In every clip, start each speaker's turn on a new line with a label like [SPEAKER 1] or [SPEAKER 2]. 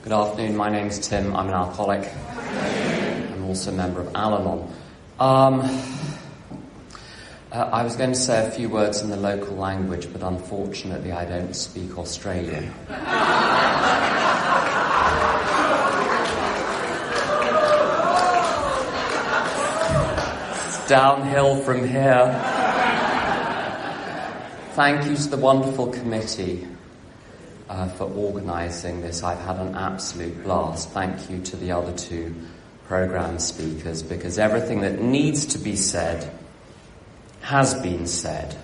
[SPEAKER 1] Good afternoon, my name's Tim, I'm an alcoholic. I'm also a member of Al-Anon. I was going to say a few words in the local language, but unfortunately I don't speak Australian. It's downhill from here. Thank you to the wonderful committee for organising this. I've had an absolute blast. Thank you to the other two programme speakers, because everything that needs to be said has been said.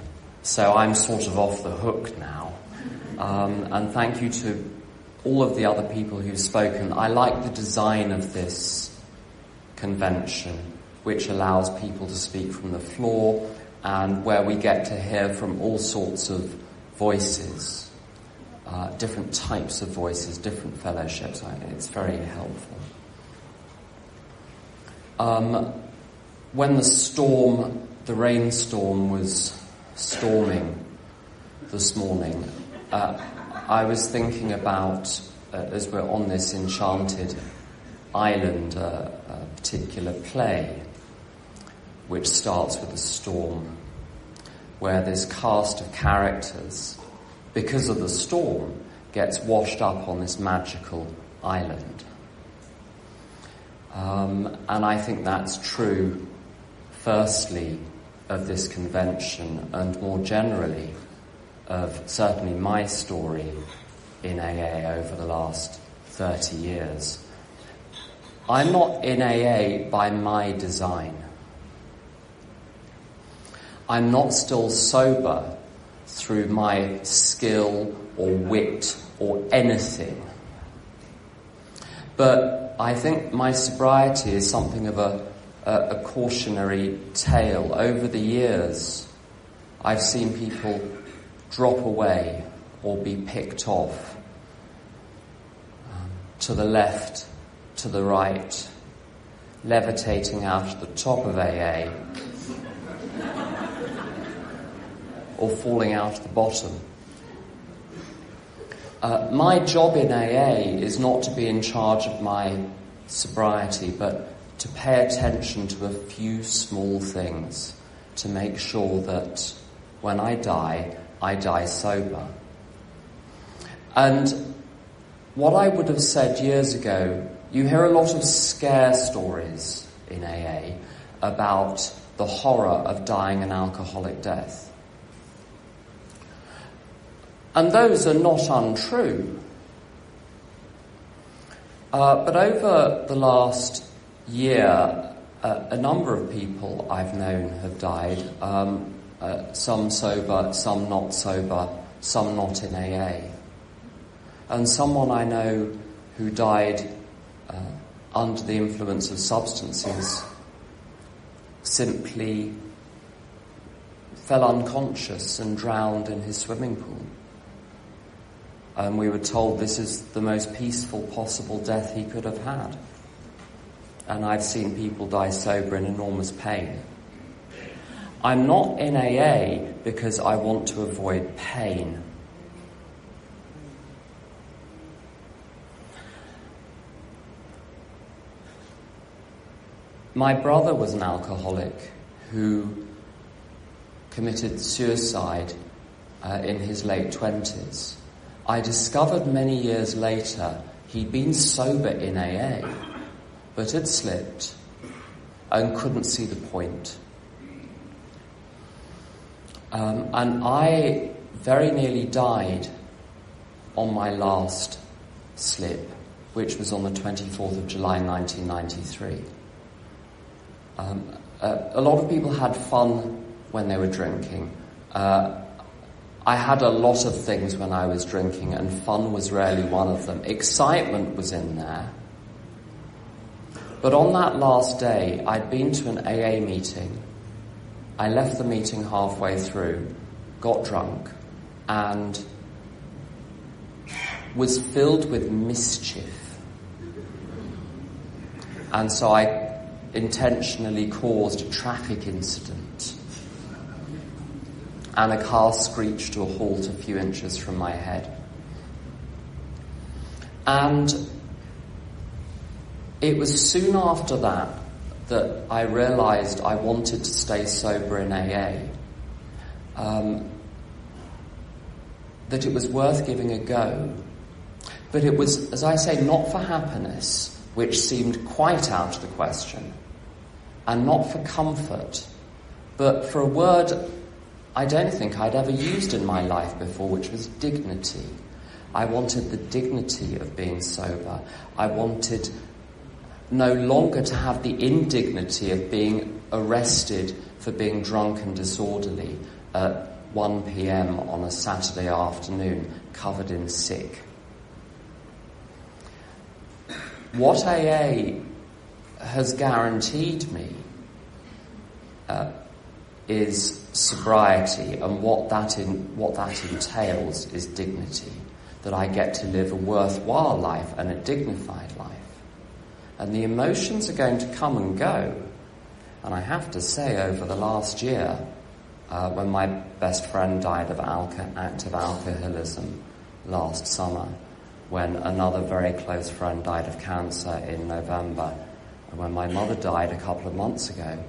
[SPEAKER 1] So I'm sort of off the hook now. And thank you to all of the other people who've spoken. I like the design of this convention, which allows people to speak from the floor and where we get to hear from all sorts of voices. Different types of voices, different fellowships. It's very helpful. When the rainstorm was storming this morning, I was thinking about, as we're on this enchanted island, a particular play which starts with a storm, where this cast of characters, because of the storm, gets washed up on this magical island. And I think that's true, firstly, of this convention, and more generally, of certainly my story in AA over the last 30 years. I'm not in AA by my design. I'm not still sober through my skill or wit or anything. But I think my sobriety is something of a cautionary tale. Over the years, I've seen people drop away or be picked off, to the left, to the right, levitating out at the top of AA, or falling out at the bottom. My job in AA is not to be in charge of my sobriety, but to pay attention to a few small things to make sure that when I die sober. And what I would have said years ago, you hear a lot of scare stories in AA about the horror of dying an alcoholic death. And those are not untrue. But over the last year, a number of people I've known have died, some sober, some not sober, some not in AA. And someone I know who died under the influence of substances simply fell unconscious and drowned in his swimming pool. And we were told this is the most peaceful possible death he could have had. And I've seen people die sober in enormous pain. I'm not in AA because I want to avoid pain. My brother was an alcoholic who committed suicide in his late 20s. I discovered many years later he'd been sober in AA, but had slipped and couldn't see the point. And I very nearly died on my last slip, which was on the 24th of July 1993. A lot of people had fun when they were drinking. I had a lot of things when I was drinking, and fun was rarely one of them. Excitement was in there. But on that last day, I'd been to an AA meeting. I left the meeting halfway through, got drunk, and was filled with mischief. And so I intentionally caused a traffic incident. And a car screeched to a halt a few inches from my head. And It was soon after that I realised I wanted to stay sober in AA, that it was worth giving a go. But it was, as I say, not for happiness, which seemed quite out of the question, and not for comfort, but for a word I don't think I'd ever used in my life before, which was dignity. I wanted the dignity of being sober. I wanted no longer to have the indignity of being arrested for being drunk and disorderly at 1 p.m. on a Saturday afternoon, covered in sick. What AA has guaranteed me is sobriety, and what that entails is dignity, that I get to live a worthwhile life and a dignified life. And the emotions are going to come and go. And I have to say, over the last year, when my best friend died of active alcoholism last summer, when another very close friend died of cancer in November, and when my mother died a couple of months ago,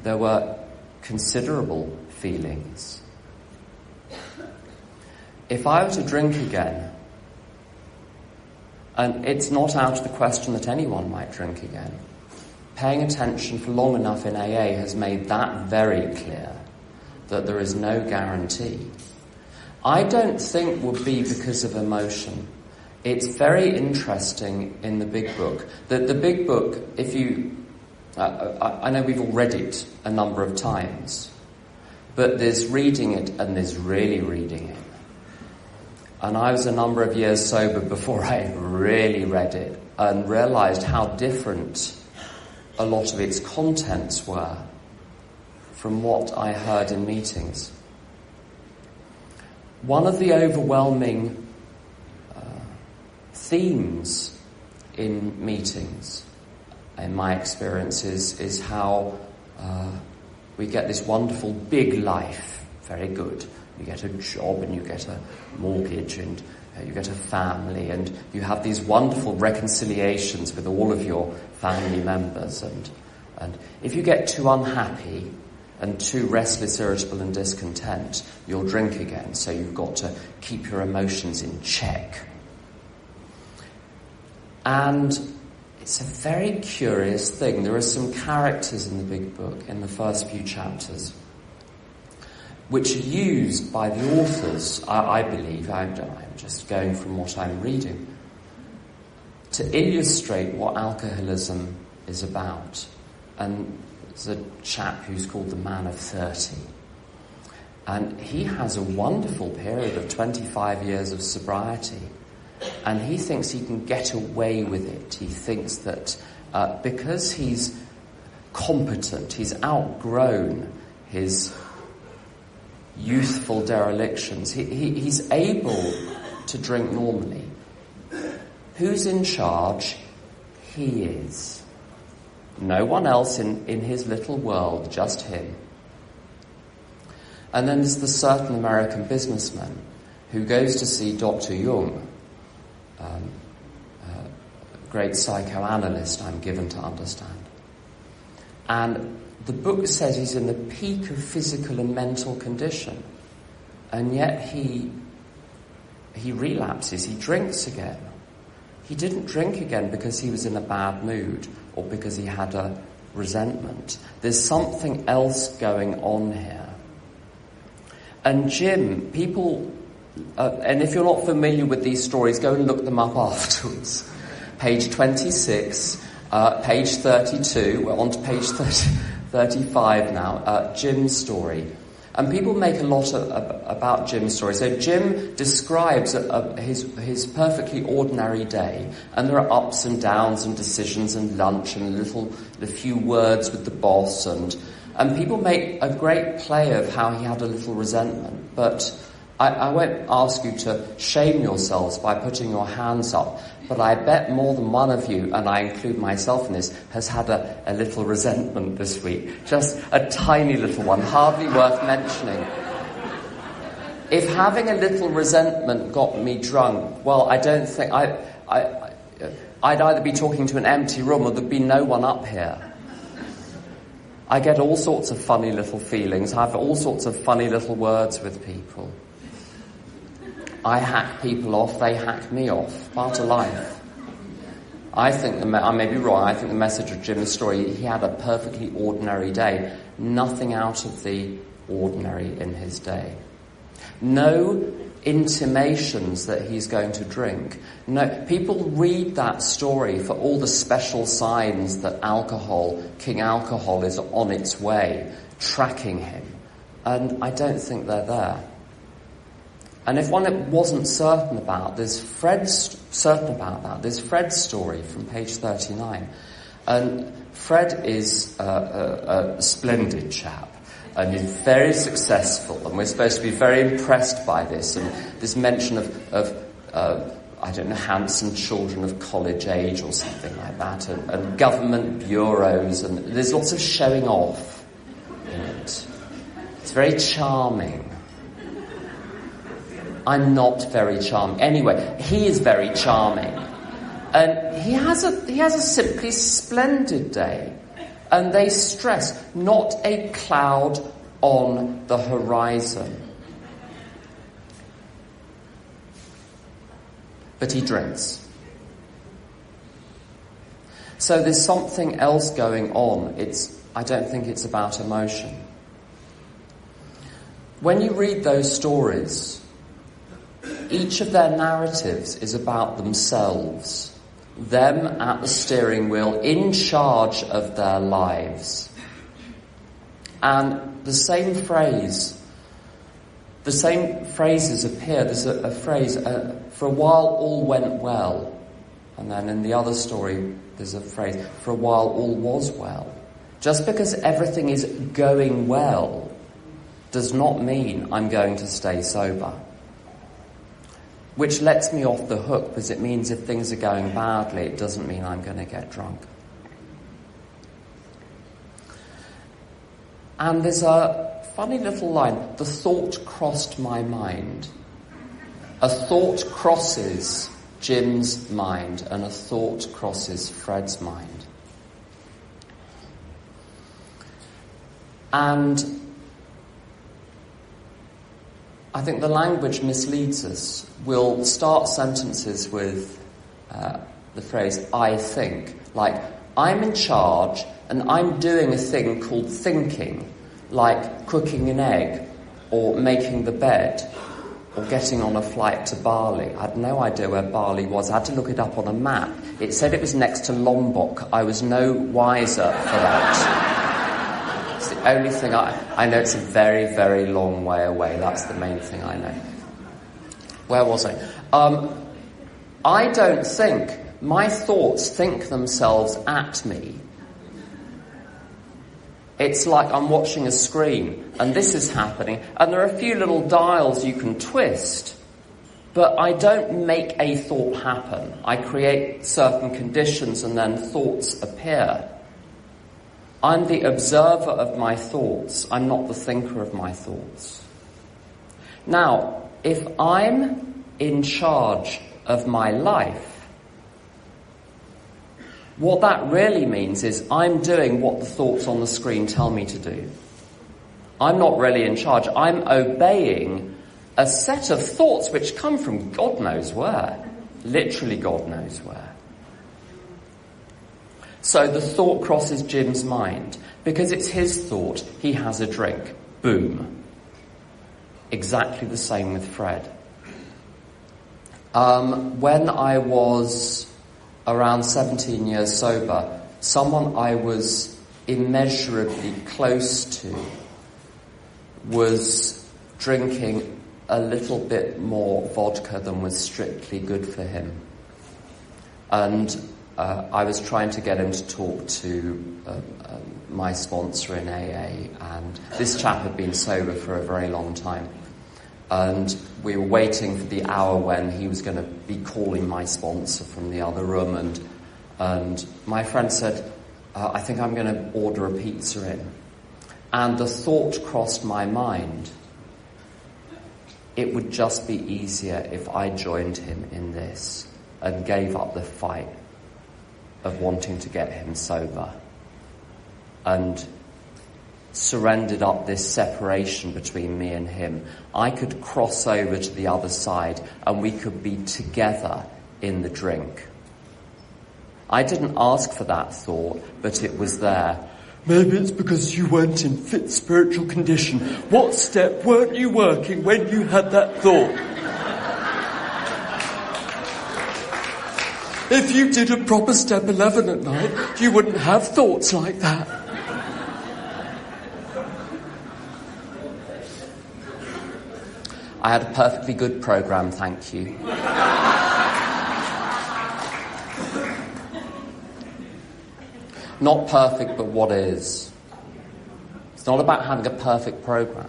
[SPEAKER 1] there were considerable feelings. If I were to drink again, and it's not out of the question that anyone might drink again, paying attention for long enough in AA has made that very clear, that there is no guarantee. I don't think would be because of emotion. It's very interesting in the Big Book, that the Big Book, if you... I know we've all read it a number of times, but there's reading it and there's really reading it. And I was a number of years sober before I really read it and realised how different a lot of its contents were from what I heard in meetings. One of the overwhelming themes in meetings, in my experience, is how we get this wonderful big life. Very good. You get a job and you get a mortgage and you get a family and you have these wonderful reconciliations with all of your family members. And if you get too unhappy and too restless, irritable and discontent, you'll drink again. So you've got to keep your emotions in check. And it's a very curious thing. There are some characters in the Big Book, in the first few chapters, which are used by the authors, I believe, I'm just going from what I'm reading, to illustrate what alcoholism is about. And there's a chap who's called the Man of 30. And he has a wonderful period of 25 years of sobriety. And he thinks he can get away with it. He thinks that because he's competent, he's outgrown his youthful derelictions, he's able to drink normally. Who's in charge? He is. No one else in his little world, just him. And then there's the certain American businessman who goes to see Dr. Jung, great psychoanalyst, I'm given to understand. And the book says he's in the peak of physical and mental condition, and yet he relapses, he drinks again. He didn't drink again because he was in a bad mood or because he had a resentment. There's something else going on here. And Jim, people, and if you're not familiar with these stories, go and look them up afterwards. Page 26, page 32, we're on to page 35 now, Jim's story. And people make a lot about Jim's story. So Jim describes his perfectly ordinary day, and there are ups and downs and decisions and lunch and a few words with the boss, and people make a great play of how he had a little resentment. But I won't ask you to shame yourselves by putting your hands up, but I bet more than one of you, and I include myself in this, has had a little resentment this week. Just a tiny little one, hardly worth mentioning. If having a little resentment got me drunk, well, I don't think... I'd either be talking to an empty room or there'd be no one up here. I get all sorts of funny little feelings. I have all sorts of funny little words with people. I hack people off, they hack me off. Part of life. I think, I may be wrong, I think the message of Jim's story, he had a perfectly ordinary day. Nothing out of the ordinary in his day. No intimations that he's going to drink. No, people read that story for all the special signs that King Alcohol is on its way, tracking him. And I don't think they're there. And if one wasn't certain about, there's Fred's story from page 39. And Fred is a splendid chap. And he's very successful, and we're supposed to be very impressed by this. And this mention of I don't know, handsome children of college age or something like that, and government bureaus, and there's lots of showing off in it. It's very charming. I'm not very charming. Anyway, he is very charming, and he has a simply splendid day. And they stress, not a cloud on the horizon. But he drinks. So there's something else going on. I don't think it's about emotion. When you read those stories, each of their narratives is about themselves. Them at the steering wheel, in charge of their lives. And the same phrases appear. There's a phrase, for a while all went well. And then in the other story, there's a phrase, for a while all was well. Just because everything is going well does not mean I'm going to stay sober. Which lets me off the hook, because it means if things are going badly, it doesn't mean I'm going to get drunk. And there's a funny little line, the thought crossed my mind. A thought crosses Jim's mind, and a thought crosses Fred's mind. And I think the language misleads us. We'll start sentences with the phrase, I think. Like, I'm in charge and I'm doing a thing called thinking, like cooking an egg or making the bed or getting on a flight to Bali. I had no idea where Bali was. I had to look it up on a map. It said it was next to Lombok. I was no wiser for that. It's the only thing I know. It's a very, very long way away. That's the main thing I know. Where was I? I don't think. My thoughts think themselves at me. It's like I'm watching a screen, and this is happening, and there are a few little dials you can twist, but I don't make a thought happen. I create certain conditions, and then thoughts appear. I'm the observer of my thoughts. I'm not the thinker of my thoughts. Now, if I'm in charge of my life, what that really means is I'm doing what the thoughts on the screen tell me to do. I'm not really in charge. I'm obeying a set of thoughts which come from God knows where. Literally God knows where. So the thought crosses Jim's mind. Because it's his thought, he has a drink. Boom. Exactly the same with Fred. When I was around 17 years sober, someone I was immeasurably close to was drinking a little bit more vodka than was strictly good for him. And I was trying to get him to talk to my sponsor in AA, and this chap had been sober for a very long time. And we were waiting for the hour when he was going to be calling my sponsor from the other room, and my friend said, I think I'm going to order a pizza in. And the thought crossed my mind, it would just be easier if I joined him in this. and gave up the fight of wanting to get him sober and surrendered up this separation between me and him, I could cross over to the other side and we could be together in the drink. I didn't ask for that thought, but it was there. Maybe it's because you weren't in fit spiritual condition. What step weren't you working when you had that thought? If you did a proper step 11 at night, you wouldn't have thoughts like that. I had a perfectly good program, thank you. Not perfect, but what is. It's not about having a perfect program.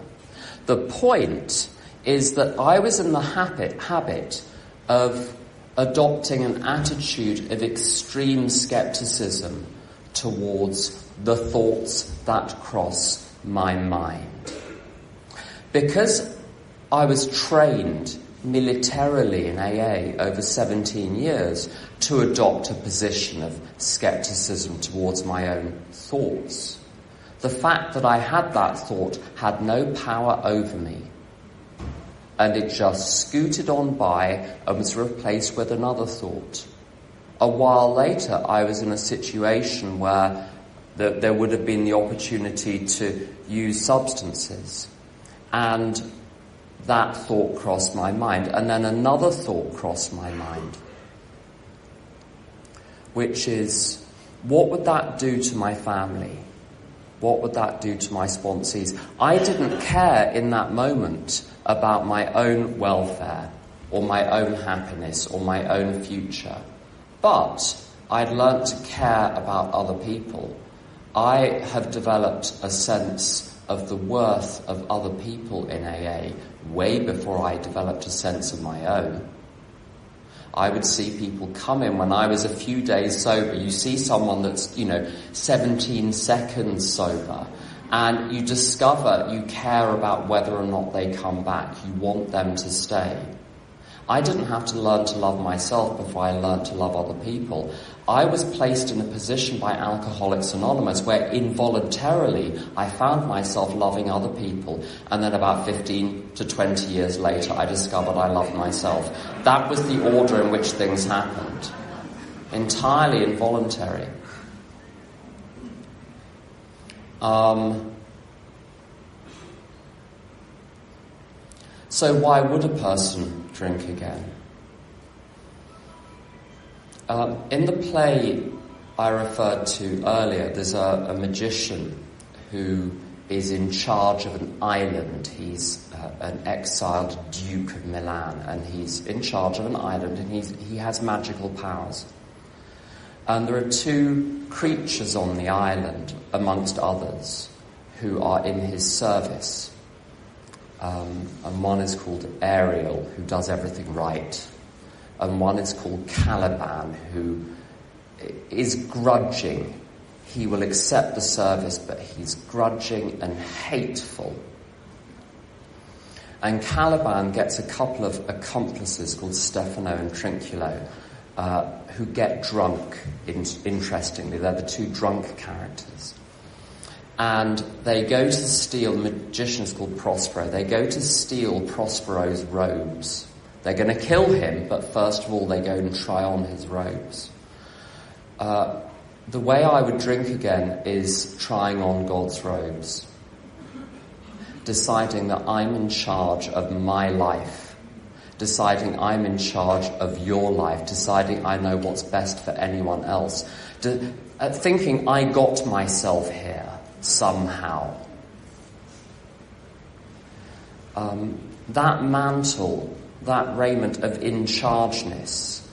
[SPEAKER 1] The point is that I was in the habit of adopting an attitude of extreme skepticism towards the thoughts that cross my mind. Because I was trained militarily in AA over 17 years to adopt a position of skepticism towards my own thoughts. The fact that I had that thought had no power over me, and it just scooted on by and was replaced with another thought. A while later, I was in a situation where there would have been the opportunity to use substances, and that thought crossed my mind, and then another thought crossed my mind, which is, what would that do to my family? What would that do to my sponsees? I didn't care in that moment about my own welfare or my own happiness or my own future, but I'd learnt to care about other people. I have developed a sense of the worth of other people in AA way before I developed a sense of my own. I would see people come in when I was a few days sober. You see someone that's, 17 seconds sober, and you discover you care about whether or not they come back. You want them to stay. I didn't have to learn to love myself before I learned to love other people. I was placed in a position by Alcoholics Anonymous where involuntarily I found myself loving other people, and then about 15 to 20 years later I discovered I loved myself. That was the order in which things happened. Entirely involuntary. So why would a person drink again? In the play I referred to earlier, there's a magician who is in charge of an island. He's an exiled Duke of Milan, and he's in charge of an island, and he has magical powers. And there are two creatures on the island, amongst others, who are in his service. And one is called Ariel, who does everything right. And one is called Caliban, who is grudging. He will accept the service, but he's grudging and hateful. And Caliban gets a couple of accomplices called Stefano and Trinculo, who get drunk, interestingly. They're the two drunk characters. And they go to steal, the magician is called Prospero, they go to steal Prospero's robes. They're going to kill him, but first of all they go and try on his robes. The way I would drink again is trying on God's robes. Deciding that I'm in charge of my life. Deciding I'm in charge of your life. Deciding I know what's best for anyone else. Thinking I got myself here somehow. That mantle, that raiment of in-chargeness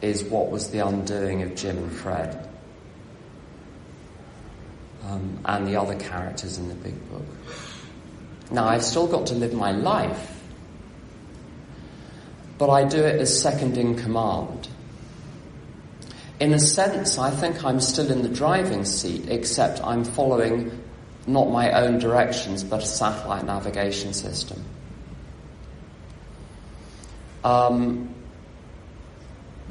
[SPEAKER 1] is what was the undoing of Jim and Fred. And the other characters in the big book. Now, I've still got to live my life, but I do it as second in command. In a sense, I think I'm still in the driving seat, except I'm following not my own directions, but a satellite navigation system.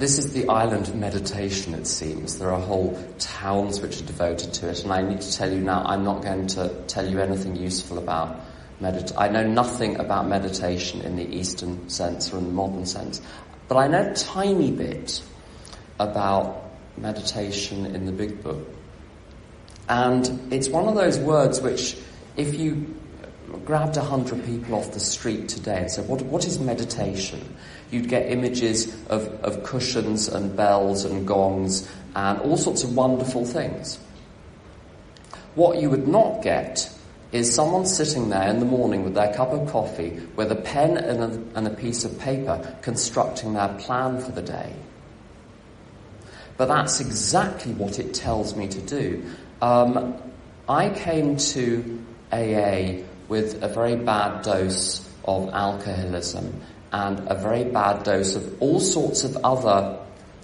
[SPEAKER 1] This is the island of meditation, it seems. There are whole towns which are devoted to it, and I need to tell you now, I'm not going to tell you anything useful about meditation. I know nothing about meditation in the Eastern sense or in the modern sense, but I know a tiny bit about meditation in the Big Book. And it's one of those words which, if you grabbed 100 people off the street today and said, what is meditation? You'd get images of cushions and bells and gongs and all sorts of wonderful things. What you would not get is someone sitting there in the morning with their cup of coffee, with a pen and a piece of paper, constructing their plan for the day. But that's exactly what it tells me to do. I came to AA with a very bad dose of alcoholism and a very bad dose of all sorts of other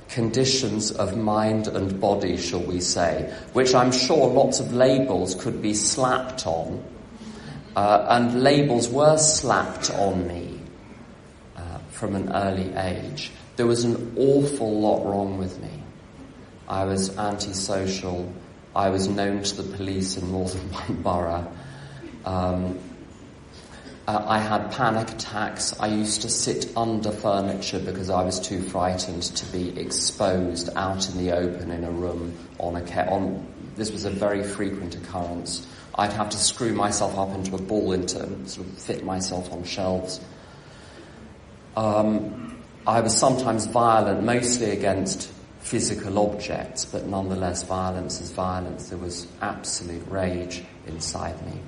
[SPEAKER 1] conditions of mind and body, shall we say, which I'm sure lots of labels could be slapped on. And labels were slapped on me from an early age. There was an awful lot wrong with me. I was antisocial. I was known to the police in more than one borough. I had panic attacks. I used to sit under furniture because I was too frightened to be exposed out in the open in a room this was a very frequent occurrence. I'd have to screw myself up into a ball and sort of fit myself on shelves. I was sometimes violent, mostly against physical objects, but nonetheless violence is violence. There was absolute rage inside me.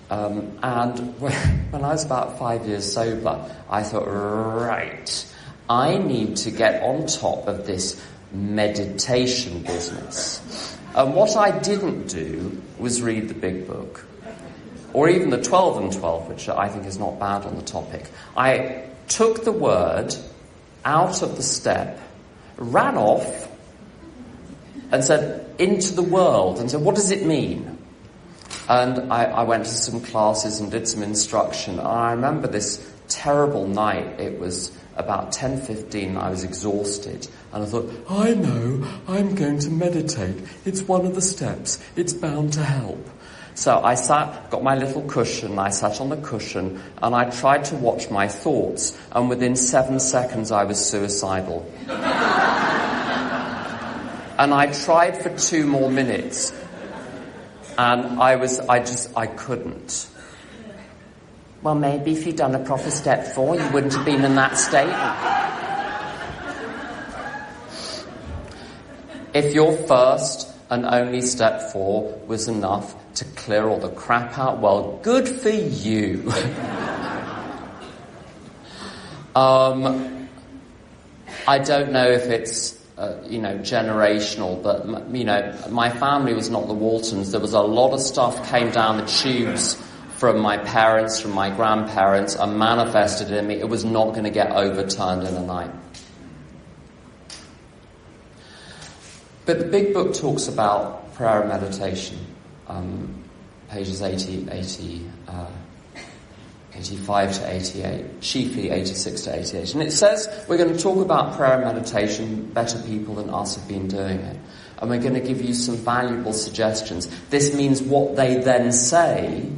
[SPEAKER 1] And when I was about 5 years sober, I thought, right, I need to get on top of this meditation business. And what I didn't do was read the Big Book, or even the 12 and 12, which I think is not bad on the topic. I took the word out of the step, ran off, and said, into the world, and said, what does it mean? And I went to some classes and did some instruction. And I remember this terrible night. It was about 10:15. I was exhausted. And I thought, I know, I'm going to meditate. It's one of the steps. It's bound to help. So I got my little cushion. I sat on the cushion and I tried to watch my thoughts. And within 7 seconds, I was suicidal. And I tried for 2 more minutes. And I couldn't. Well, maybe if you'd done a proper step 4, you wouldn't have been in that state. If your first and only step 4 was enough to clear all the crap out, well, good for you. I don't know if it's generational, but, my family was not the Waltons. There was a lot of stuff came down the tubes from my parents, from my grandparents, and manifested in me. It was not going to get overturned in a night. But the Big Book talks about prayer and meditation, pages 85 to 88, chiefly 86 to 88. And it says we're going to talk about prayer and meditation. Better people than us have been doing it. And we're going to give you some valuable suggestions. This means what they then say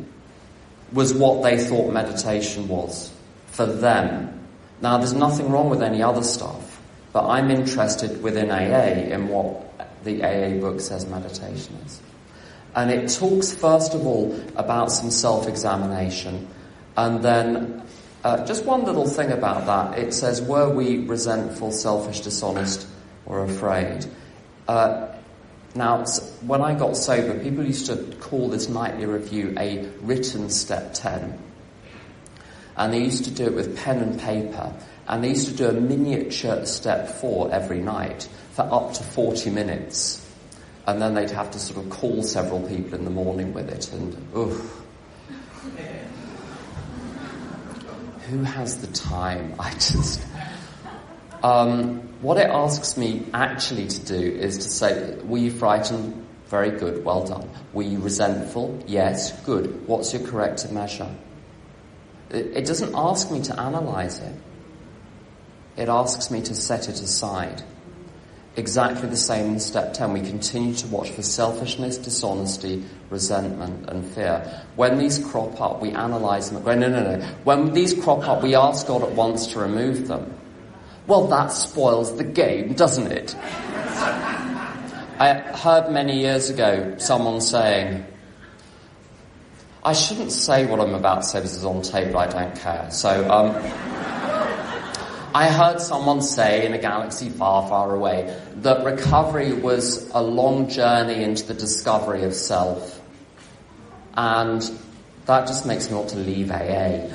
[SPEAKER 1] was what they thought meditation was for them. Now, there's nothing wrong with any other stuff, but I'm interested within AA in what the AA book says meditation is. And it talks, first of all, about some self-examination. And then, just one little thing about that. It says, were we resentful, selfish, dishonest, or afraid? Now, when I got sober, people used to call this nightly review a written step 10. And they used to do it with pen and paper. And they used to do a miniature step 4 every night for up to 40 minutes. And then they'd have to sort of call several people in the morning with it. And, who has the time? What it asks me actually to do is to say, were you frightened? Very good, well done. Were you resentful? Yes, good. What's your corrective measure? It doesn't ask me to analyse it. it asks me to set it aside. Exactly the same in step 10. We continue to watch for selfishness, dishonesty, resentment and fear. When these crop up, we analyse them and go, no. When these crop up, we ask God at once to remove them. Well, that spoils the game, doesn't it? I heard many years ago someone saying, I shouldn't say what I'm about to say, this is on tape, but I don't care. So, I heard someone say in a galaxy far, far away that recovery was a long journey into the discovery of self. And that just makes me want to leave AA.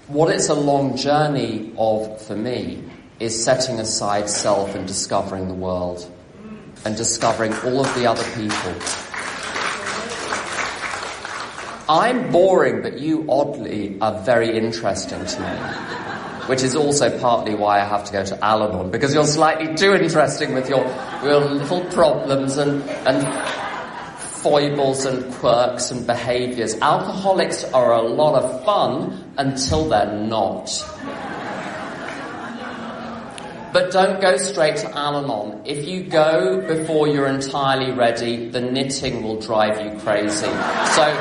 [SPEAKER 1] What it's a long journey of, for me, is setting aside self and discovering the world. And discovering all of the other people. I'm boring, but you, oddly, are very interesting to me. Which is also partly why I have to go to Al-Anon, because you're slightly too interesting with your little problems and foibles and quirks and behaviours. Alcoholics are a lot of fun until they're not. But don't go straight to Al-Anon. If you go before you're entirely ready, the knitting will drive you crazy. So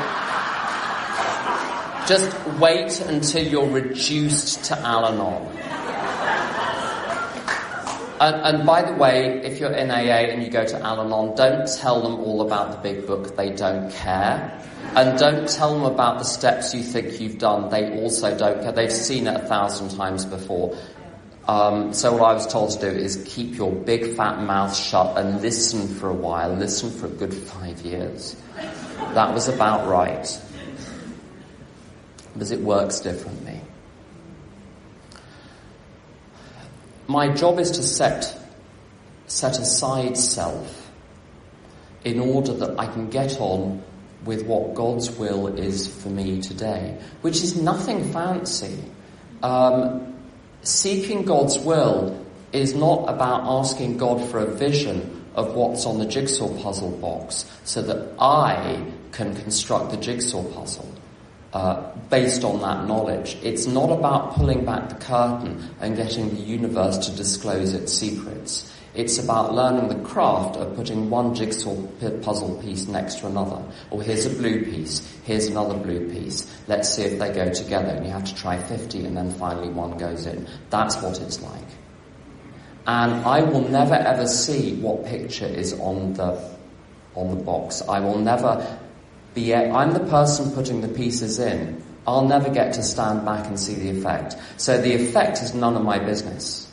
[SPEAKER 1] just wait until you're reduced to Al-Anon. And by the way, if you're in AA and you go to Al-Anon, don't tell them all about the big book. They don't care. And don't tell them about the steps you think you've done. They also don't care. They've seen it 1,000 times before. So what I was told to do is keep your big fat mouth shut and listen for a while. Listen for a good 5 years. That was about right. Because it works differently. My job is to set aside self in order that I can get on with what God's will is for me today, which is nothing fancy. Seeking God's will is not about asking God for a vision of what's on the jigsaw puzzle box so that I can construct the jigsaw puzzle. Based on that knowledge. It's not about pulling back the curtain and getting the universe to disclose its secrets. It's about learning the craft of putting one jigsaw puzzle piece next to another. Or here's a blue piece, here's another blue piece. Let's see if they go together. And you have to try 50 and then finally one goes in. That's what it's like. And I will never ever see what picture is on the box. I will never... I'm the person putting the pieces in. I'll never get to stand back and see the effect. So the effect is none of my business.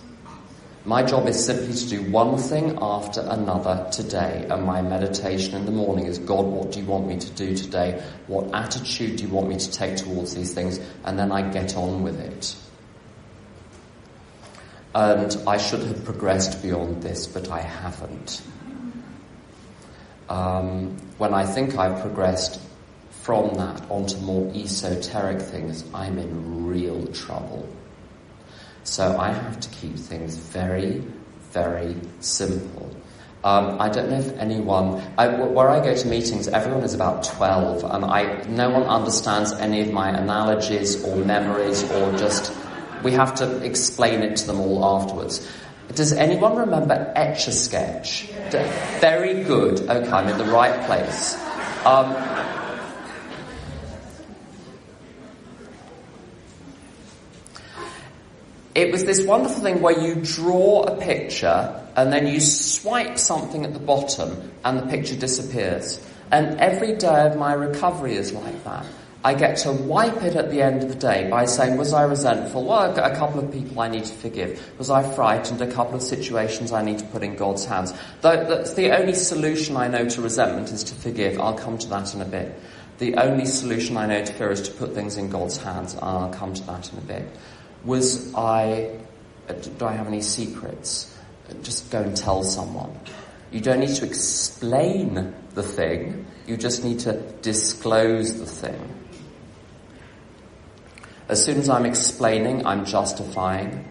[SPEAKER 1] My job is simply to do one thing after another today. And my meditation in the morning is, God, what do you want me to do today? What attitude do you want me to take towards these things? And then I get on with it. And I should have progressed beyond this, but I haven't. When I think I've progressed from that onto more esoteric things, I'm in real trouble. So I have to keep things very, very simple. I don't know if anyone... where I go to meetings, everyone is about 12, and no one understands any of my analogies or memories or just... We have to explain it to them all afterwards. Does anyone remember Etch-a-Sketch? Very good. Okay, I'm in the right place. It was this wonderful thing where you draw a picture and then you swipe something at the bottom and the picture disappears. And every day of my recovery is like that. I get to wipe it at the end of the day by saying, was I resentful? Well, a couple of people I need to forgive. Was I frightened? A couple of situations I need to put in God's hands. That's the only solution I know to resentment is to forgive. I'll come to that in a bit. The only solution I know to fear is to put things in God's hands. I'll come to that in a bit. Do I have any secrets? Just go and tell someone. You don't need to explain the thing. You just need to disclose the thing. As soon as I'm explaining, I'm justifying.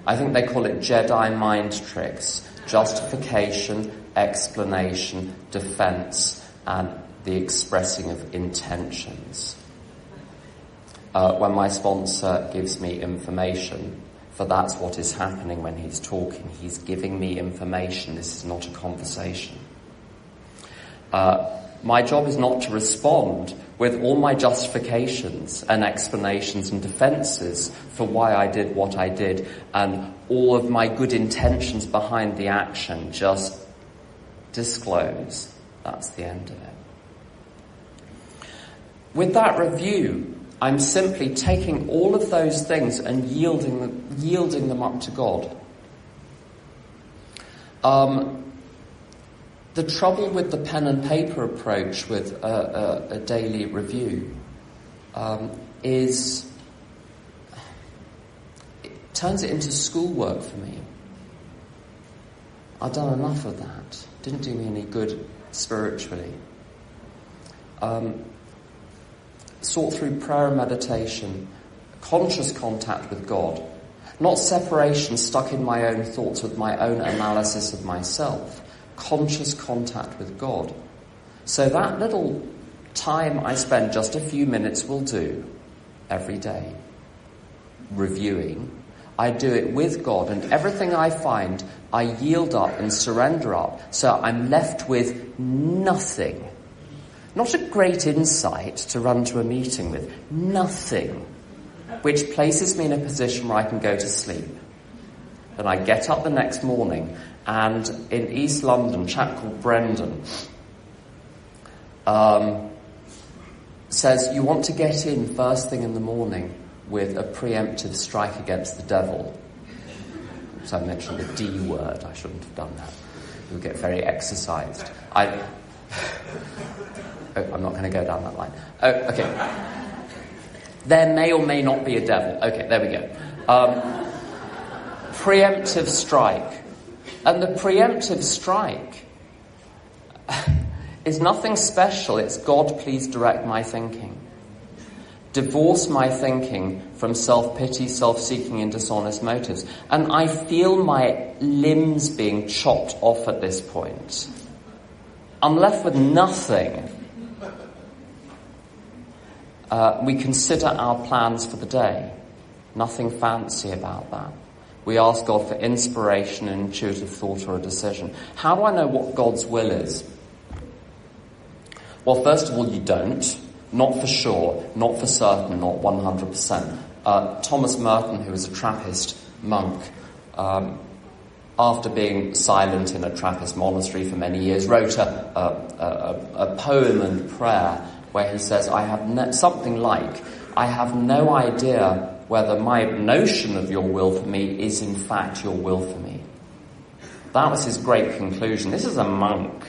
[SPEAKER 1] I think they call it Jedi mind tricks. Justification, explanation, defense, and the expressing of intentions. when my sponsor gives me information, for that's what is happening when he's talking. He's giving me information. This is not a conversation. My job is not to respond with all my justifications and explanations and defences for why I did what I did and all of my good intentions behind the action. Just disclose. That's the end of it. With that review, I'm simply taking all of those things and yielding them up to God. The trouble with the pen and paper approach with a daily review is it turns it into schoolwork for me. I've done enough of that. Didn't do me any good spiritually. Sort through prayer and meditation, conscious contact with God, not separation stuck in my own thoughts with my own analysis of myself. Conscious contact with God. So that little time I spend, just a few minutes will do every day, reviewing. I do it with God, and everything I find, I yield up and surrender up, so I'm left with nothing. Not a great insight to run to a meeting with, nothing, which places me in a position where I can go to sleep. And I get up the next morning, and in East London, a chap called Brendan says, you want to get in first thing in the morning with a preemptive strike against the devil. So I mentioned the D word. I shouldn't have done that. You'll get very exercised. I'm not going to go down that line. Oh, okay. There may or may not be a devil. Okay, there we go. Preemptive strike. And the preemptive strike is nothing special. It's God, please direct my thinking. Divorce my thinking from self-pity, self-seeking and dishonest motives. And I feel my limbs being chopped off at this point. I'm left with nothing. We consider our plans for the day. Nothing fancy about that. We ask God for inspiration, an intuitive thought or a decision. How do I know what God's will is? Well, first of all, you don't. Not for sure, not for certain, not 100%. Thomas Merton, who was a Trappist monk, after being silent in a Trappist monastery for many years, wrote a poem and prayer where he says, I have something like, I have no idea whether my notion of your will for me is in fact your will for me. That was his great conclusion. This is a monk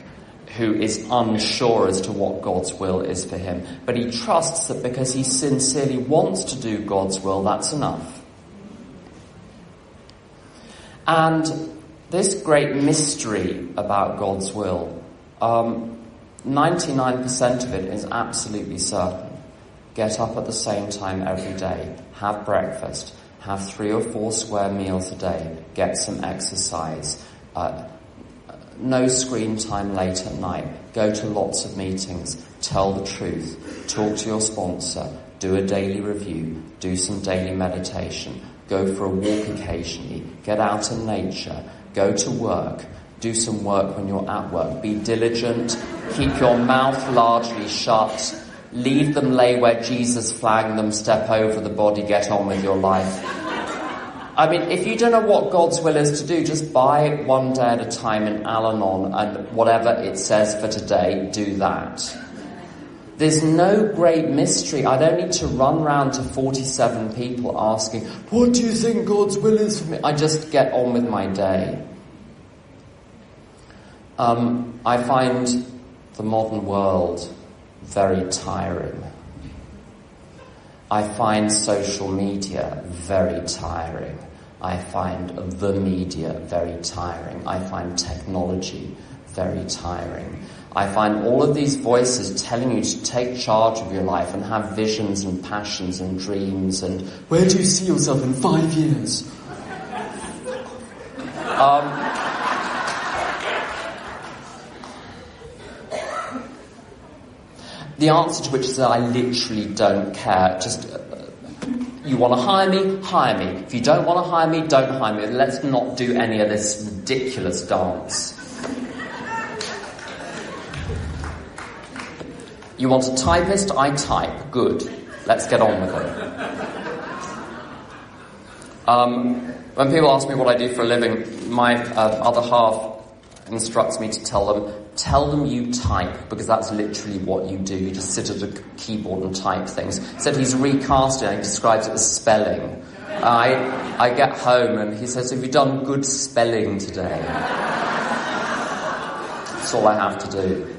[SPEAKER 1] who is unsure as to what God's will is for him, but he trusts that because he sincerely wants to do God's will, that's enough. And this great mystery about God's will, 99% of it is absolutely certain. Get up at the same time every day, have breakfast, have 3 or 4 square meals a day, get some exercise, no screen time late at night, go to lots of meetings, tell the truth, talk to your sponsor, do a daily review, do some daily meditation, go for a walk occasionally, get out in nature, go to work, do some work when you're at work, be diligent, keep your mouth largely shut, leave them lay where Jesus flagged them, step over the body, get on with your life. I mean, if you don't know what God's will is to do, just buy one day at a time in Al-Anon and whatever it says for today, do that. There's no great mystery. I don't need to run round to 47 people asking, what do you think God's will is for me? I just get on with my day. I find the modern world very tiring. I find social media very tiring. I find the media very tiring. I find technology very tiring. I find all of these voices telling you to take charge of your life and have visions and passions and dreams and where do you see yourself in 5 years? The answer to which is that I literally don't care. Just You want to hire me? Hire me. If you don't want to hire me, don't hire me. Let's not do any of this ridiculous dance. You want a typist? I type. Good. Let's get on with it. When people ask me what I do for a living, my other half instructs me to tell them you type, because that's literally what you do. You just sit at a keyboard and type things. Said he's recasting it, he describes it as spelling. I get home and he says, have you done good spelling today? That's all I have to do.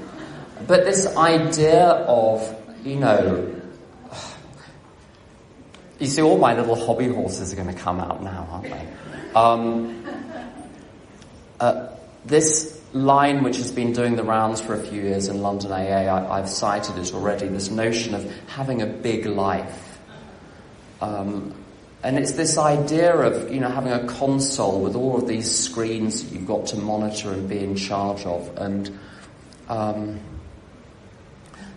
[SPEAKER 1] But this idea of, you see, all my little hobby horses are going to come out now, aren't they? This line, which has been doing the rounds for a few years in London AA, I've cited it already, this notion of having a big life. And it's this idea of, having a console with all of these screens that you've got to monitor and be in charge of. And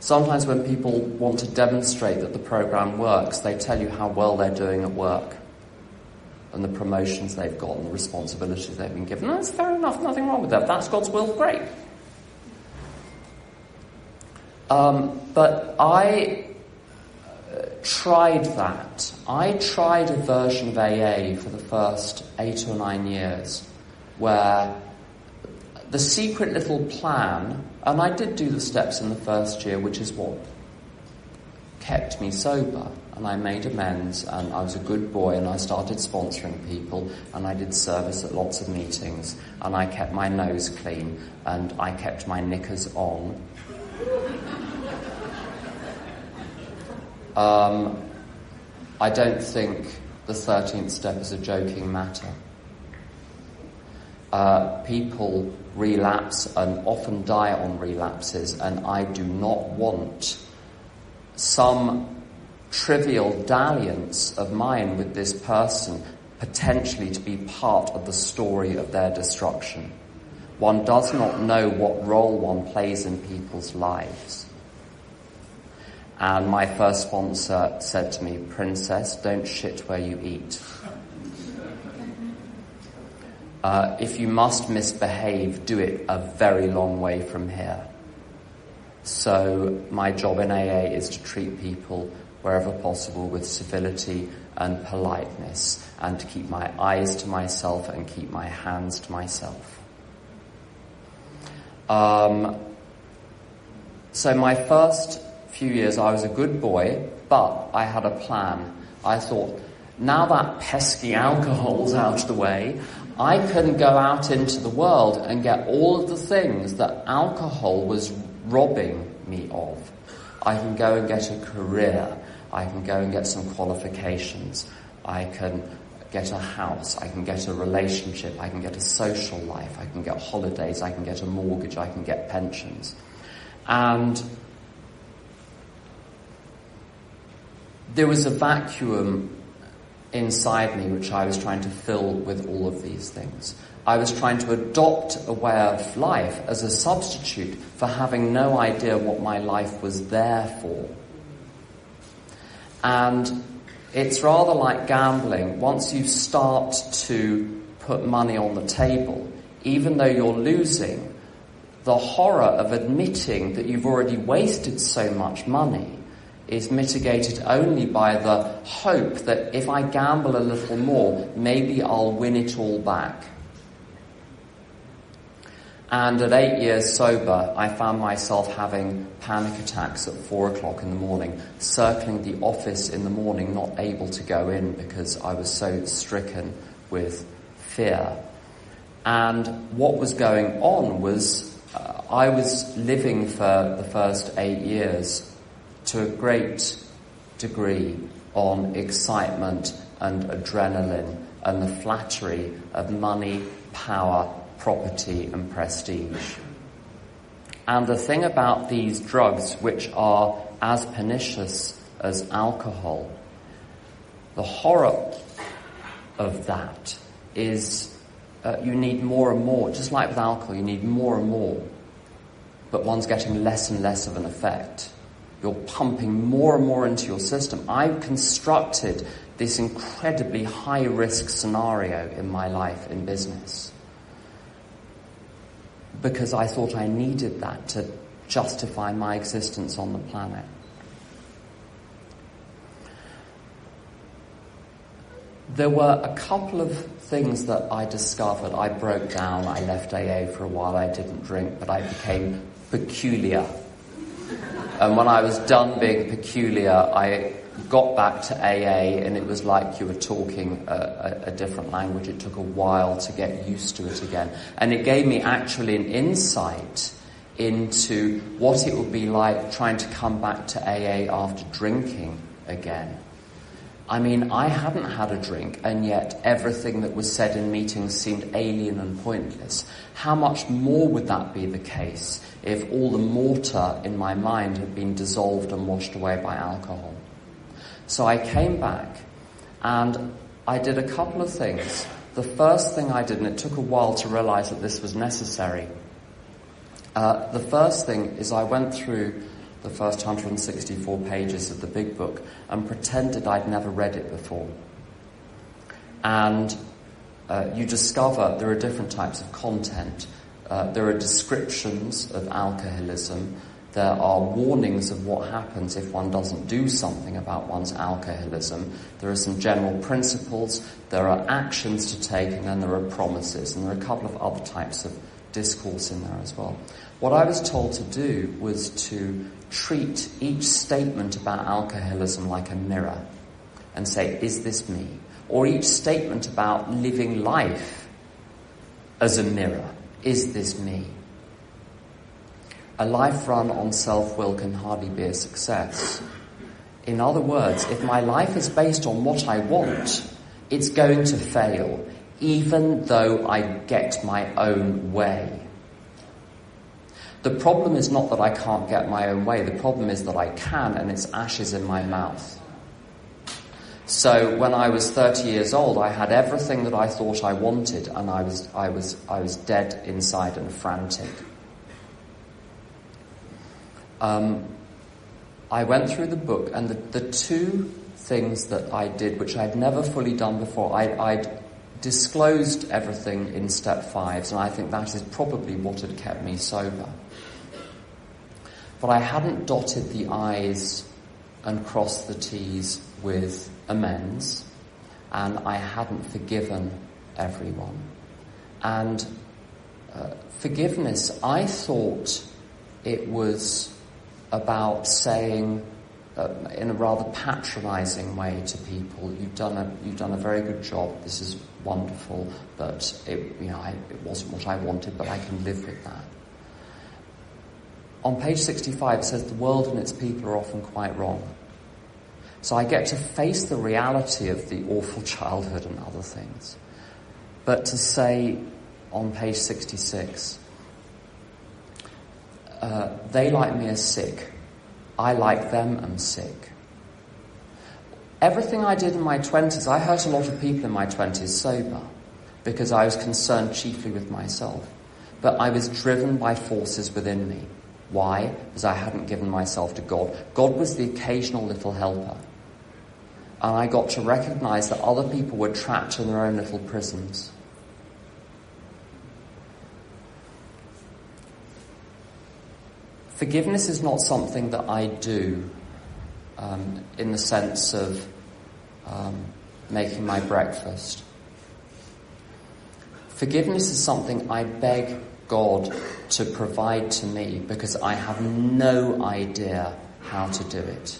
[SPEAKER 1] sometimes when people want to demonstrate that the program works, they tell you how well they're doing at work and the promotions they've got and the responsibilities they've been given. And that's fair enough, nothing wrong with that. If that's God's will, great. But I tried that. I tried a version of AA for the first 8 or 9 years where the secret little plan, and I did do the steps in the first year, which is what kept me sober, and I made amends, and I was a good boy, and I started sponsoring people, and I did service at lots of meetings, and I kept my nose clean, and I kept my knickers on. I don't think the 13th step is a joking matter. People relapse and often die on relapses, and I do not want some trivial dalliance of mine with this person potentially to be part of the story of their destruction. One does not know what role one plays in people's lives. And my first sponsor said to me, "Princess, don't shit where you eat. If you must misbehave, do it a very long way from here." So my job in AA is to treat people wherever possible with civility and politeness, and to keep my eyes to myself and keep my hands to myself. So my first few years I was a good boy, but I had a plan. I thought, now that pesky alcohol's out of the way, I can go out into the world and get all of the things that alcohol was robbing me of. I can go and get a career. I can go and get some qualifications. I can get a house. I can get a relationship. I can get a social life. I can get holidays. I can get a mortgage. I can get pensions. And there was a vacuum inside me which I was trying to fill with all of these things. I was trying to adopt a way of life as a substitute for having no idea what my life was there for. And it's rather like gambling. Once you start to put money on the table, even though you're losing, the horror of admitting that you've already wasted so much money is mitigated only by the hope that if I gamble a little more, maybe I'll win it all back. And at 8 years sober, I found myself having panic attacks at 4 o'clock in the morning, circling the office in the morning, not able to go in because I was so stricken with fear. And what was going on was I was living for the first 8 years to a great degree on excitement and adrenaline and the flattery of money, power, property and prestige. And the thing about these drugs, which are as pernicious as alcohol, the horror of that is you need more and more. Just like with alcohol, you need more and more, but one's getting less and less of an effect. You're pumping more and more into your system. I've constructed this incredibly high-risk scenario in my life in business, because I thought I needed that to justify my existence on the planet. There were a couple of things that I discovered. I broke down, I left AA for a while, I didn't drink, but I became peculiar. And when I was done being peculiar, I got back to AA, and it was like you were talking a different language. It took a while to get used to it again. And it gave me actually an insight into what it would be like trying to come back to AA after drinking again. I mean, I hadn't had a drink, and yet everything that was said in meetings seemed alien and pointless. How much more would that be the case if all the mortar in my mind had been dissolved and washed away by alcohol? So I came back, and I did a couple of things. The first thing I did, and it took a while to realize that this was necessary, the first thing is I went through the first 164 pages of the big book and pretended I'd never read it before. And you discover there are different types of content. There are descriptions of alcoholism. There are warnings of what happens if one doesn't do something about one's alcoholism. There are some general principles. There are actions to take, and then there are promises. And there are a couple of other types of discourse in there as well. What I was told to do was to treat each statement about alcoholism like a mirror and say, is this me? Or each statement about living life as a mirror, is this me? A life run on self-will can hardly be a success. In other words, if my life is based on what I want, it's going to fail, even though I get my own way. The problem is not that I can't get my own way. The problem is that I can, and it's ashes in my mouth. So when I was 30 years old, I had everything that I thought I wanted, and I was dead inside and frantic. I went through the book, and the two things that I did, which I'd never fully done before, I'd disclosed everything in step 5, and I think that is probably what had kept me sober. But I hadn't dotted the I's and crossed the T's with amends, and I hadn't forgiven everyone. And forgiveness, I thought it was about saying, in a rather patronising way to people, you've done a very good job, this is wonderful, but it wasn't what I wanted, but I can live with that. On page 65 it says the world and its people are often quite wrong. So I get to face the reality of the awful childhood and other things. But to say on page 66, they like me are sick, I like them am sick. Everything I did in my 20s, I hurt a lot of people in my 20s sober, because I was concerned chiefly with myself. But I was driven by forces within me. Why? Because I hadn't given myself to God. God was the occasional little helper. And I got to recognise that other people were trapped in their own little prisons. Forgiveness is not something that I do in the sense of making my breakfast. Forgiveness is something I beg God to provide to me, because I have no idea how to do it.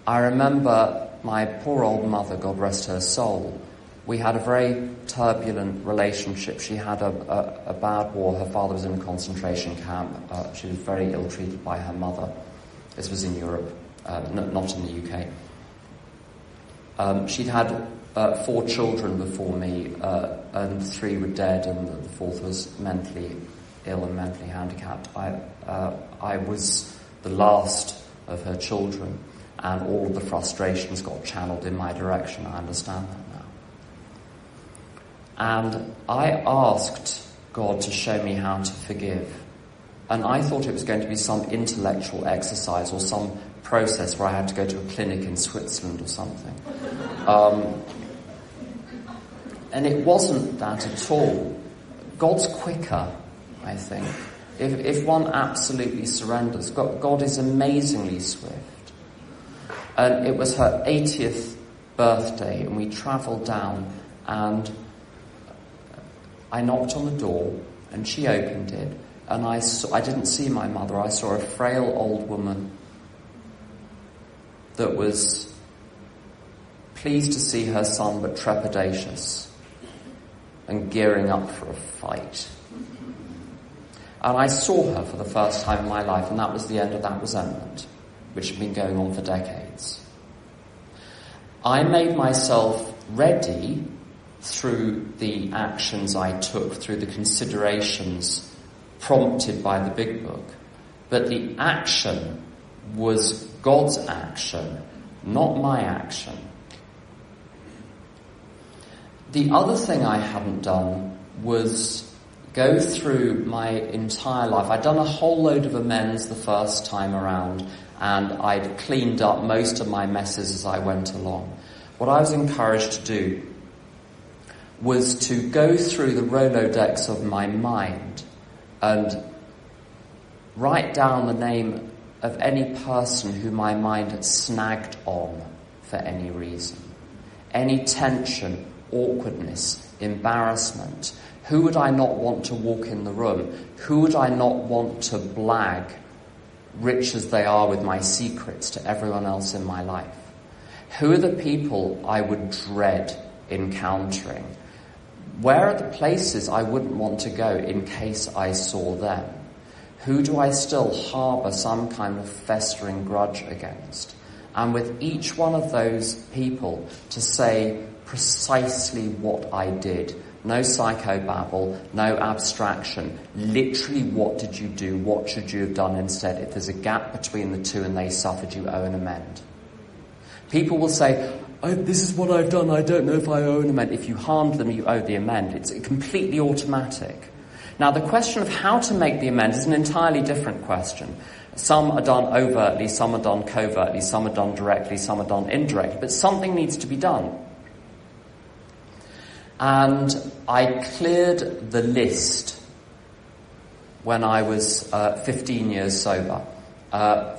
[SPEAKER 1] I remember my poor old mother, God rest her soul. We had a very turbulent relationship. She had a bad war. Her father was in a concentration camp. She was very ill-treated by her mother. This was in Europe, not in the UK. She'd had 4 children before me, and 3 were dead, and the 4th was mentally ill and mentally handicapped. I was the last of her children, and all of the frustrations got channeled in my direction. I understand that now. And I asked God to show me how to forgive. And I thought it was going to be some intellectual exercise or some process where I had to go to a clinic in Switzerland or something. And it wasn't that at all. God's quicker, I think. If one absolutely surrenders, God is amazingly swift. And it was her 80th birthday, and we travelled down, and I knocked on the door, and she opened it, and I didn't see my mother. I saw a frail old woman that was pleased to see her son, but trepidatious and gearing up for a fight. And I saw her for the first time in my life, and that was the end of that resentment, which had been going on for decades. I made myself ready through the actions I took, through the considerations prompted by the Big Book. But the action was God's action, not my action. The other thing I hadn't done was go through my entire life. I'd done a whole load of amends the first time around, and I'd cleaned up most of my messes as I went along. What I was encouraged to do was to go through the Rolodex of my mind and write down the name of any person who my mind had snagged on for any reason. Any tension, awkwardness, embarrassment. Who would I not want to walk in the room? Who would I not want to blag, rich as they are with my secrets, to everyone else in my life? Who are the people I would dread encountering? Where are the places I wouldn't want to go in case I saw them? Who do I still harbour some kind of festering grudge against? And with each one of those people to say precisely what I did. No psychobabble, no abstraction. Literally, what did you do? What should you have done instead? If there's a gap between the two and they suffered, you owe an amend. People will say, this is what I've done, I don't know if I owe an amend. If you harmed them, you owe the amend. It's completely automatic. Now, the question of how to make the amend is an entirely different question. Some are done overtly, some are done covertly, some are done directly, some are done indirectly, but something needs to be done. And I cleared the list when I was 15 years sober.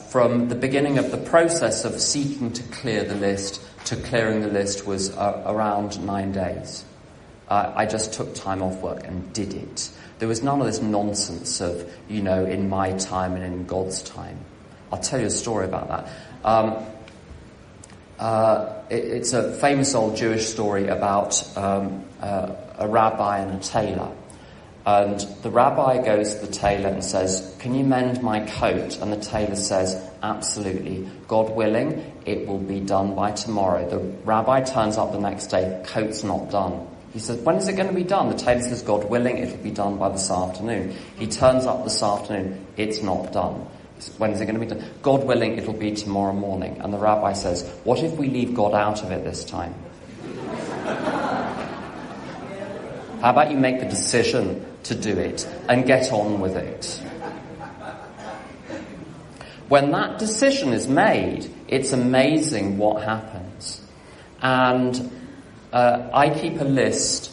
[SPEAKER 1] From the beginning of the process of seeking to clear the list to clearing the list was around 9 days. I just took time off work and did it. There was none of this nonsense of, in my time and in God's time. I'll tell you a story about that. It's a famous old Jewish story about a rabbi and a tailor. And the rabbi goes to the tailor and says, "Can you mend my coat?" And the tailor says, "Absolutely. God willing, it will be done by tomorrow." The rabbi turns up the next day, coat's not done. He says, "When is it going to be done?" The tailor says, "God willing, it'll be done by this afternoon." He turns up this afternoon, it's not done. He says, "When is it going to be done?" "God willing, it'll be tomorrow morning." And the rabbi says, "What if we leave God out of it this time? How about you make the decision to do it and get on with it?" When that decision is made, it's amazing what happens. And I keep a list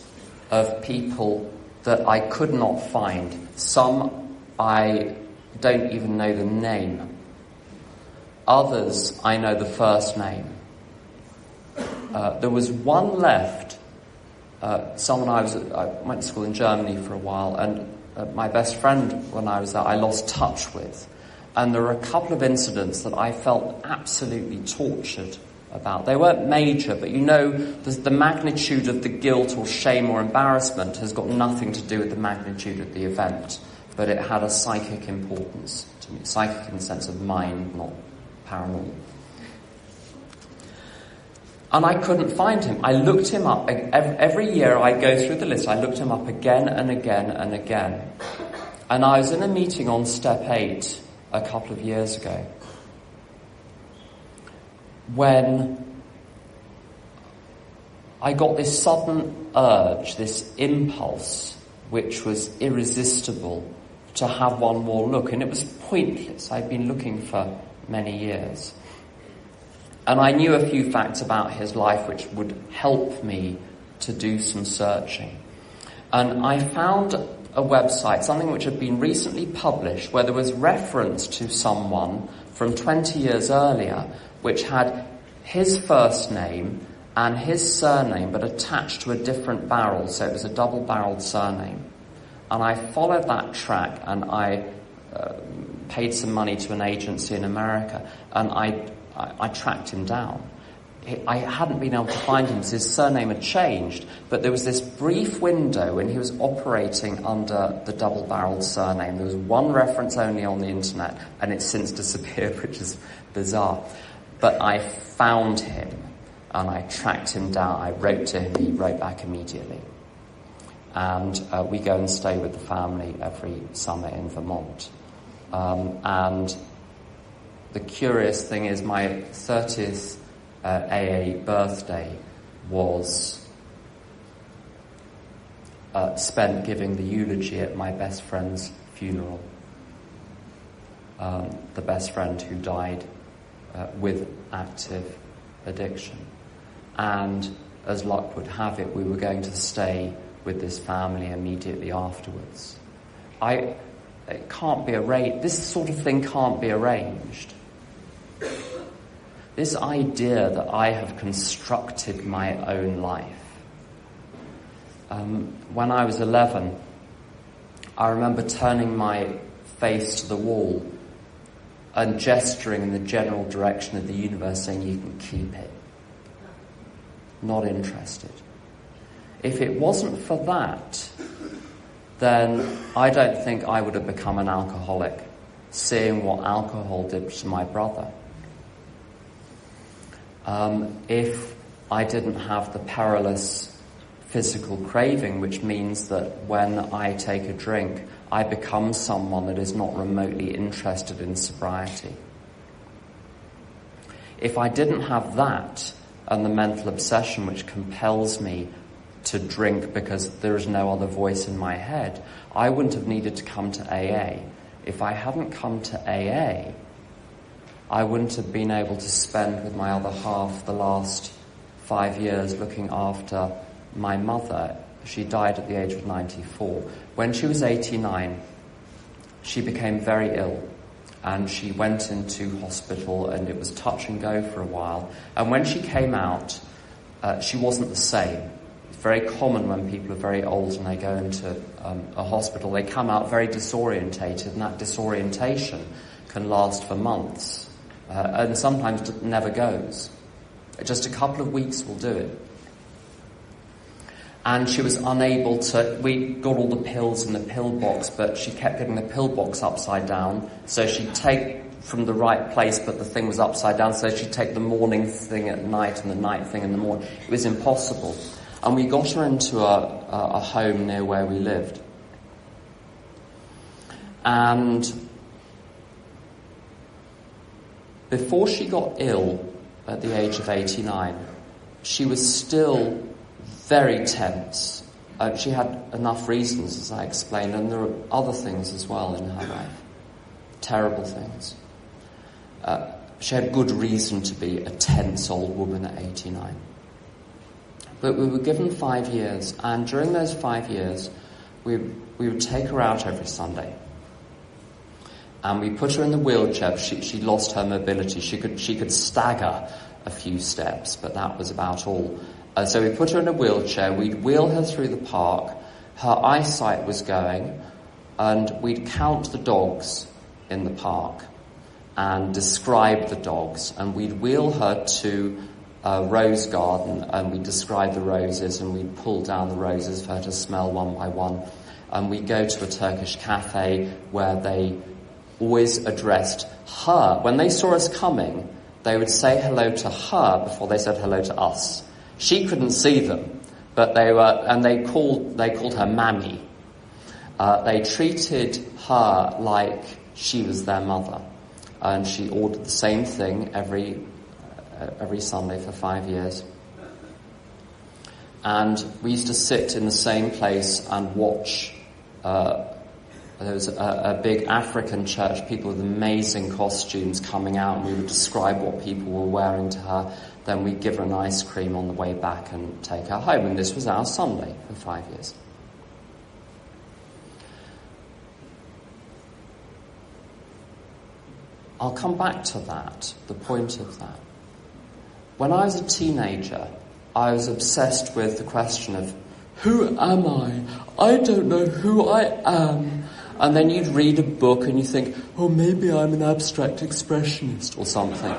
[SPEAKER 1] of people that I could not find. Some I don't even know the name. Others I know the first name. There was one left. Someone I went to school in Germany for a while, and my best friend when I was there, I lost touch with. And there were a couple of incidents that I felt absolutely tortured about. They weren't major, but the magnitude of the guilt or shame or embarrassment has got nothing to do with the magnitude of the event, but it had a psychic importance to me. Psychic in the sense of mind, not paranormal. And I couldn't find him. I looked him up. Every year I go through the list. I looked him up again and again and again. And I was in a meeting on Step 8 a couple of years ago when I got this sudden urge, this impulse, which was irresistible, to have one more look. And it was pointless. I'd been looking for many years. And I knew a few facts about his life which would help me to do some searching. And I found a website, something which had been recently published, where there was reference to someone from 20 years earlier, which had his first name and his surname, but attached to a different barrel, so it was a double-barreled surname. And I followed that track, and I paid some money to an agency in America, and I tracked him down. I hadn't been able to find him because his surname had changed, but there was this brief window when he was operating under the double-barreled surname. There was one reference only on the internet, and it's since disappeared, which is bizarre. But I found him, and I tracked him down. I wrote to him, he wrote back immediately. And we go and stay with the family every summer in Vermont. And the curious thing is my 30th AA birthday was spent giving the eulogy at my best friend's funeral. The best friend who died with active addiction. And as luck would have it, we were going to stay with this family immediately afterwards. It can't be arranged. This sort of thing can't be arranged. This idea that I have constructed my own life. When I was 11, I remember turning my face to the wall and gesturing in the general direction of the universe, saying, "You can keep it." Not interested. If it wasn't for that, then I don't think I would have become an alcoholic, seeing what alcohol did to my brother. If I didn't have the perilous physical craving, which means that when I take a drink, I become someone that is not remotely interested in sobriety. If I didn't have that and the mental obsession which compels me to drink because there is no other voice in my head, I wouldn't have needed to come to AA. If I hadn't come to AA, I wouldn't have been able to spend with my other half the last 5 years looking after my mother. She died at the age of 94. When she was 89, she became very ill, and she went into hospital, and it was touch and go for a while. And when she came out, she wasn't the same. It's very common when people are very old and they go into a hospital, they come out very disorientated, and that disorientation can last for months, and sometimes it never goes. Just a couple of weeks will do it. And she was unable to, we got all the pills in the pill box, but she kept getting the pill box upside down. So she'd take from the right place, but the thing was upside down. So she'd take the morning thing at night and the night thing in the morning. It was impossible. And we got her into a home near where we lived. And before she got ill at the age of 89, she was still very tense. She had enough reasons, as I explained, and there are other things as well in her life. Terrible things. She had good reason to be a tense old woman at 89. But we were given 5 years, and during those 5 years, we would take her out every Sunday. And we put her in the wheelchair. She lost her mobility. She could stagger a few steps, but that was about all. So we put her in a wheelchair, we'd wheel her through the park, her eyesight was going, and we'd count the dogs in the park and describe the dogs, and we'd wheel her to a rose garden, and we'd describe the roses, and we'd pull down the roses for her to smell one by one. And we'd go to a Turkish cafe where they always addressed her. When they saw us coming, they would say hello to her before they said hello to us. She couldn't see them, but they called her Mammy. They treated her like she was their mother, and she ordered the same thing every Sunday for 5 years. And we used to sit in the same place and watch There was a big African church, people with amazing costumes coming out, and we would describe what people were wearing to her. Then we'd give her an ice cream on the way back and take her home. And this was our Sunday for 5 years. I'll come back to that, the point of that. When I was a teenager, I was obsessed with the question of, who am I? I don't know who I am. And then you'd read a book and you think, oh, maybe I'm an abstract expressionist or something.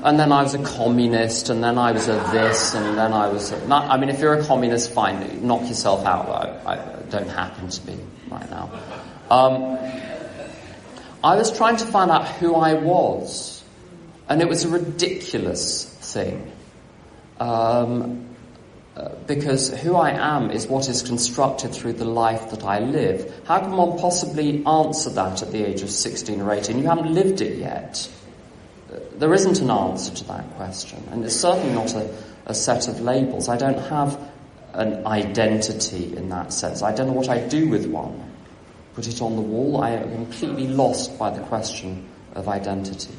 [SPEAKER 1] And then I was a communist, and then I was a this, and then I was a... I mean, if you're a communist, fine, knock yourself out. I don't happen to be right now. I was trying to find out who I was, and it was a ridiculous thing. Because who I am is what is constructed through the life that I live. How can one possibly answer that at the age of 16 or 18? You haven't lived it yet. There isn't an answer to that question, and it's certainly not a set of labels. I don't have an identity in that sense. I don't know what I do with one. Put it on the wall. I am completely lost by the question of identity.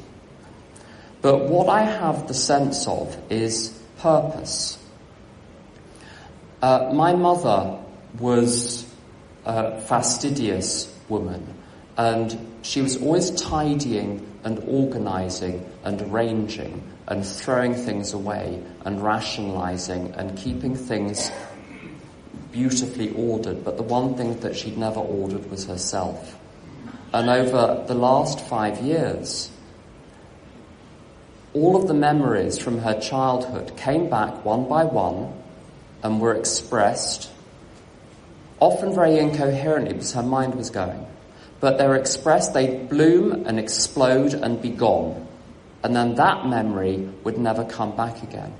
[SPEAKER 1] But what I have the sense of is purpose. My mother was a fastidious woman, and she was always tidying and organising and arranging and throwing things away and rationalising and keeping things beautifully ordered. But the one thing that she'd never ordered was herself. And over the last 5 years, all of the memories from her childhood came back one by one and were expressed, often very incoherently because her mind was going. But they were expressed, they'd bloom and explode and be gone. And then that memory would never come back again.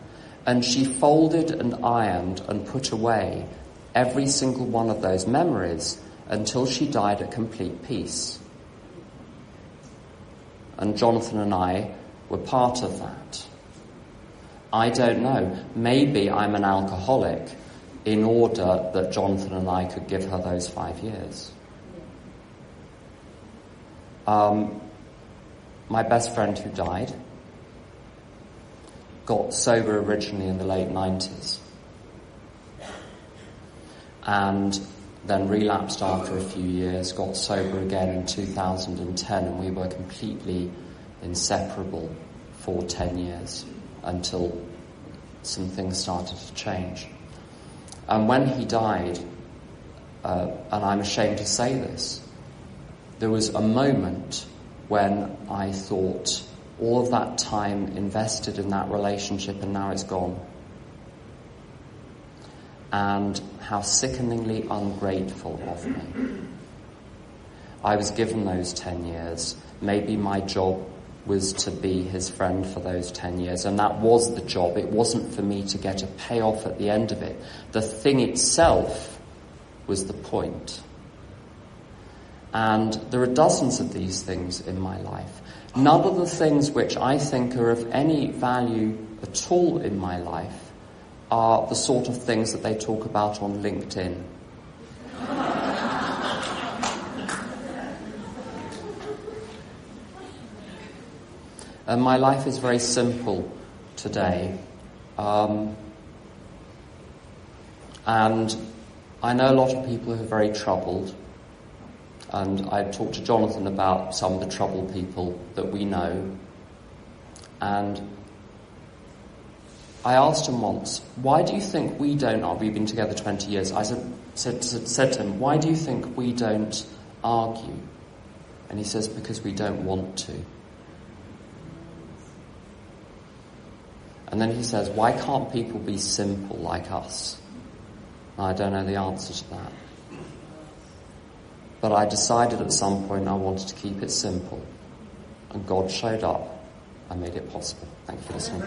[SPEAKER 1] And she folded and ironed and put away every single one of those memories until she died at complete peace. And Jonathan and I were part of that. I don't know. Maybe I'm an alcoholic in order that Jonathan and I could give her those 5 years. My best friend who died got sober originally in the late 90s and then relapsed after a few years, got sober again in 2010, and we were completely inseparable for 10 years until some things started to change. And when he died, and I'm ashamed to say this, there was a moment when I thought, all of that time invested in that relationship and now it's gone. And how sickeningly ungrateful of me. I was given those 10 years. Maybe my job was to be his friend for those 10 years, and that was the job. It wasn't for me to get a payoff at the end of it. The thing itself was the point. And there are dozens of these things in my life. None of the things which I think are of any value at all in my life are the sort of things that they talk about on LinkedIn. And my life is very simple today. And I know a lot of people who are very troubled. And I talked to Jonathan about some of the troubled people that we know. And I asked him once, why do you think we don't argue? We've been together 20 years. I said to him, why do you think we don't argue? And he says, because we don't want to. And then he says, why can't people be simple like us? And I don't know the answer to that. But I decided at some point I wanted to keep it simple. And God showed up and made it possible. Thank you for listening.